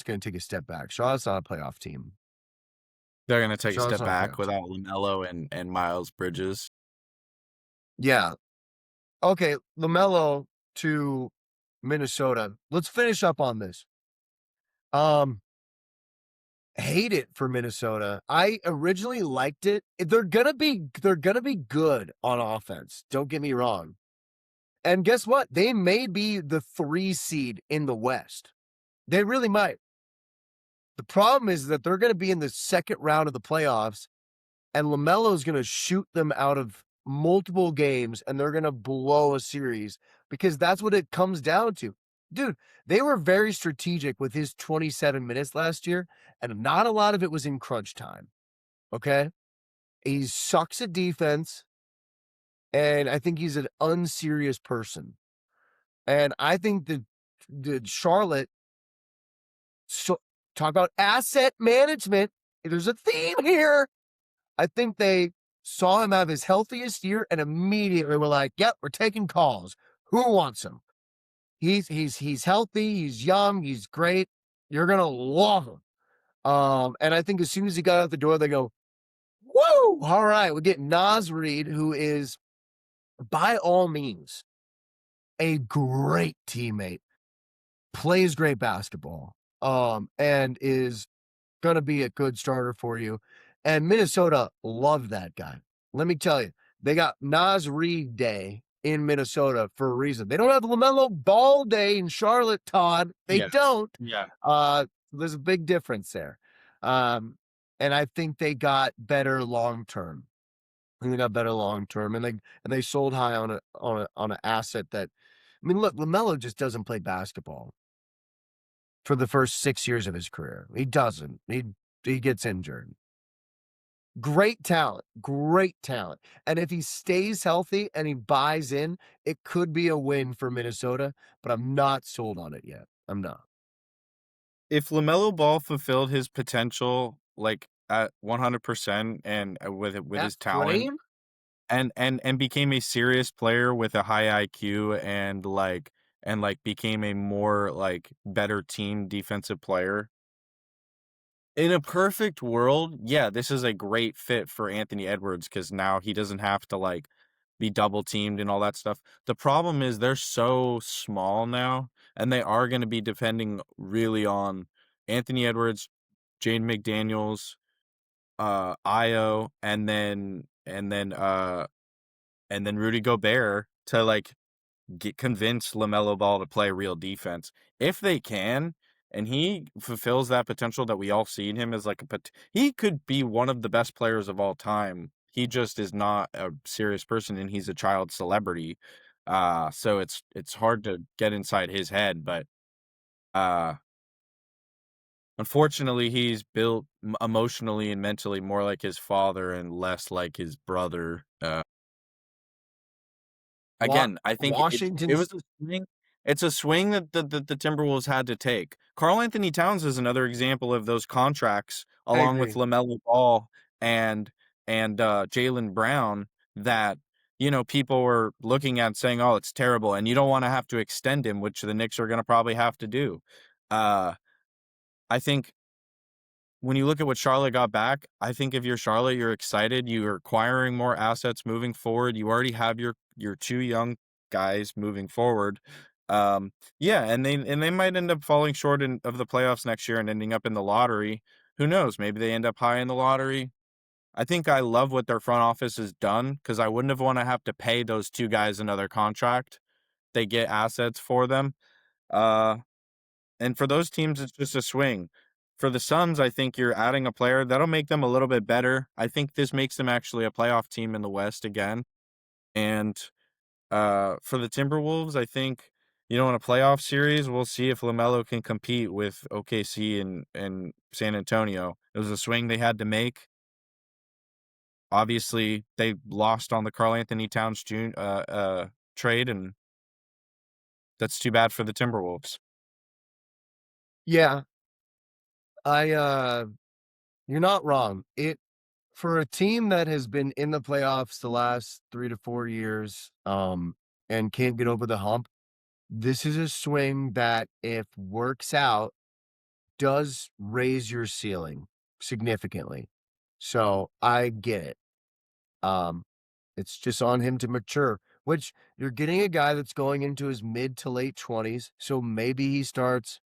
gonna take a step back. Charlotte's not a playoff team. They're going to take a Charlotte's step not a back playoff team. without LaMelo and Miles Bridges. Yeah. Okay, LaMelo to Minnesota. Let's finish up on this. Hate it for Minnesota. I originally liked it. They're gonna be good on offense. Don't get me wrong. And guess what? They may be the 3 seed in the West. They really might. The problem is that they're gonna be in the second round of the playoffs, and LaMelo's gonna shoot them out of multiple games, and they're gonna blow a series because that's what it comes down to. Dude, they were very strategic with his 27 minutes last year, and not a lot of it was in crunch time. Okay? He sucks at defense, and I think he's an unserious person. And I think the Charlotte so talk about asset management. There's a theme here. I think they saw him have his healthiest year and immediately were like, "Yep, we're taking calls. Who wants him? He's healthy, he's young, he's great. You're gonna love him." And I think as soon as he got out the door, they go, "Whoa! All right, we get Naz Reid, who is by all means a great teammate, plays great basketball, and is gonna be a good starter for you." And Minnesota loved that guy. Let me tell you, they got Naz Reid Day in Minnesota for a reason. They don't have LaMelo Ball Day in Charlotte, Todd. They Yeah. don't. Yeah. There's a big difference there. Um, and I think they got better long term. I think they got better long term, and they sold high on an asset that. I mean, look, LaMelo just doesn't play basketball for the first 6 years of his career. He doesn't. He gets injured. Great talent. And if he stays healthy and he buys in, it could be a win for Minnesota, but I'm not sold on it yet. I'm not. If LaMelo Ball fulfilled his potential, like, at 100% and, with That his talent frame? and became a serious player with a high IQ and, like, became a more, like, better team defensive player, in a perfect world, yeah, this is a great fit for Anthony Edwards because now he doesn't have to, like, be double teamed and all that stuff. The problem is they're so small now, and they are gonna be depending really on Anthony Edwards, Jaden McDaniels, Io, and then Rudy Gobert to, like, convince LaMelo Ball to play real defense. If they can, and he fulfills that potential that we all see in him as like he could be one of the best players of all time. He just is not a serious person and he's a child celebrity. So it's hard to get inside his head, but uh unfortunately he's built emotionally and mentally more like his father and less like his brother. Wa Again, I think it Washington's was a swing it's a swing that the Timberwolves had to take. Karl Anthony Towns is another example of those contracts I along with agree. LaMelo Ball and Jaylen Brown that, people were looking at saying, "Oh, it's terrible," and you don't wanna have to extend him, which the Knicks are gonna probably have to do. Uh, I think when you look at what Charlotte got back, I think if you're Charlotte, you're excited. You're acquiring more assets moving forward. You already have your two young guys moving forward. Yeah, and they might end up falling short of the playoffs next year and ending up in the lottery. Who knows? Maybe they end up high in the lottery. I think I love what their front office has done because I wouldn't have want to have to pay those two guys another contract. They get assets for them. Uh, and for those teams, it's just a swing. For the Suns, I think you're adding a player that'll make them a little bit better. I think this makes them actually a playoff team in the West again. And for the Timberwolves, I think, in a playoff series, we'll see if LaMelo can compete with OKC and San Antonio. It was a swing they had to make. Obviously, they lost on the Karl Anthony Towns trade, and that's too bad for the Timberwolves. Yeah, I you're not wrong. It For a team that has been in the playoffs the last 3 to 4 years, and can't get over the hump, this is a swing that, if works out, does raise your ceiling significantly. So, I get it. Um, it's just on him to mature, which you're getting a guy that's going into his mid to late 20s, so maybe he starts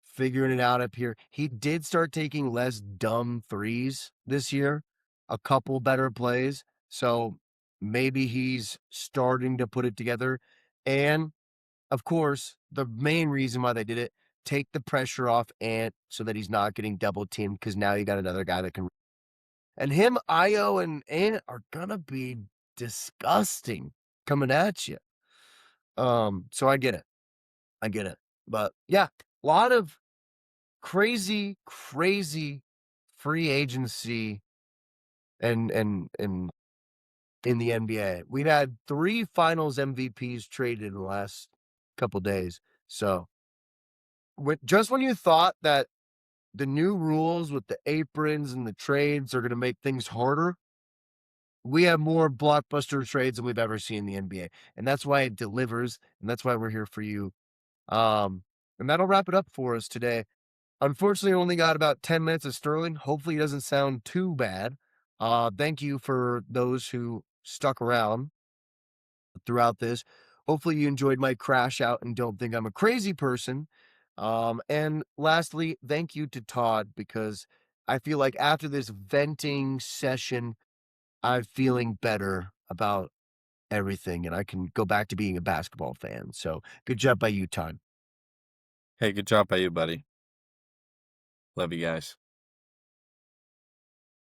figuring it out up here. He did start taking less dumb threes this year, a couple better plays. So maybe he's starting to put it together. And of course, the main reason why they did it, take the pressure off Ant so that he's not getting double teamed because now you got another guy that can. And him, Io, and Ant are gonna be disgusting coming at you. So I get it. I get it. But yeah, a lot of crazy free agency and in the NBA. We've had 3 finals MVPs traded in the last couple days. So, when you thought that the new rules with the aprons and the trades are gonna make things harder, we have more blockbuster trades than we've ever seen in the NBA, and that's why it delivers, and that's why we're here for you. And that'll wrap it up for us today. Unfortunately, I only got about 10 minutes of Sterling. Hopefully, it doesn't sound too bad. Thank you for those who stuck around throughout this. Hopefully, you enjoyed my crash out and don't think I'm a crazy person. And lastly, thank you to Todd because I feel like after this venting session, I'm feeling better about everything and I can go back to being a basketball fan. So good job by you, Todd. Hey, good job by you, buddy. Love you guys.